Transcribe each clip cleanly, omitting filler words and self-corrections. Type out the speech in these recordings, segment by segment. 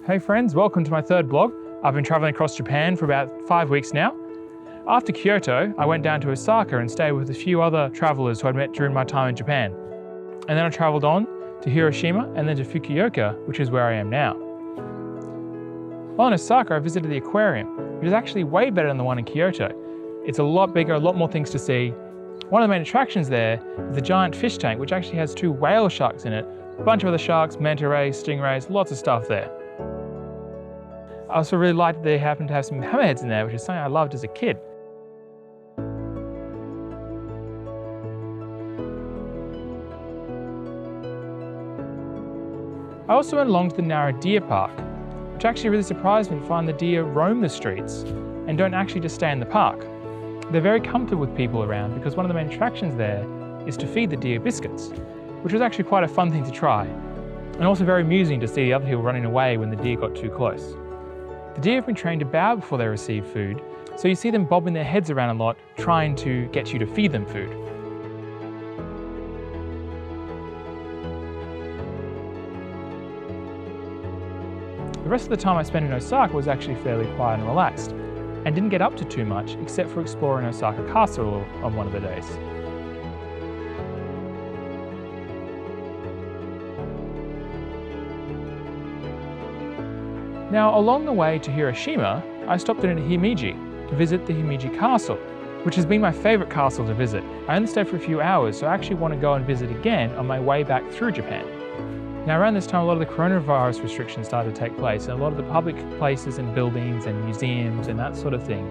Hey friends, welcome to my third blog. I've been traveling across Japan for about 5 weeks now. After Kyoto, I went down to Osaka and stayed with a few other travelers who I'd met during my time in Japan. And then I traveled on to Hiroshima and then to Fukuoka, which is where I am now. While in Osaka, I visited the Aquarium, which is actually way better than the one in Kyoto. It's a lot bigger, a lot more things to see. One of the main attractions there is the giant fish tank, which actually has 2 whale sharks in it, a bunch of other sharks, manta rays, stingrays, lots of stuff there. I also really liked that they happened to have some hammerheads in there, which is something I loved as a kid. I also went along to the Nara deer park, which actually really surprised me to find the deer roam the streets and don't actually just stay in the park. They're very comfortable with people around because one of the main attractions there is to feed the deer biscuits, which was actually quite a fun thing to try, and also very amusing to see the other people running away when the deer got too close. The deer have been trained to bow before they receive food, so you see them bobbing their heads around a lot, trying to get you to feed them food. The rest of the time I spent in Osaka was actually fairly quiet and relaxed, and didn't get up to too much except for exploring Osaka Castle on one of the days. Now, along the way to Hiroshima, I stopped in at Himeji to visit the Himeji Castle, which has been my favourite castle to visit. I only stayed for a few hours, so I actually want to go and visit again on my way back through Japan. Now, around this time, a lot of the coronavirus restrictions started to take place, and a lot of the public places and buildings and museums and that sort of thing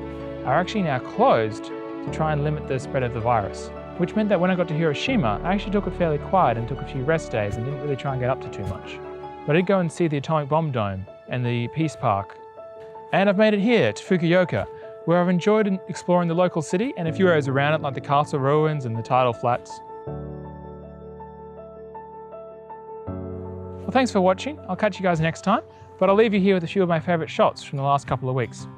are actually now closed to try and limit the spread of the virus. Which meant that when I got to Hiroshima, I actually took it fairly quiet and took a few rest days and didn't really try and get up to too much. But I did go and see the atomic bomb dome and the Peace Park. And I've made it here to Fukuoka, where I've enjoyed exploring the local city and a few areas around it like the castle ruins and the tidal flats. Well, thanks for watching. I'll catch you guys next time, but I'll leave you here with a few of my favourite shots from the last couple of weeks.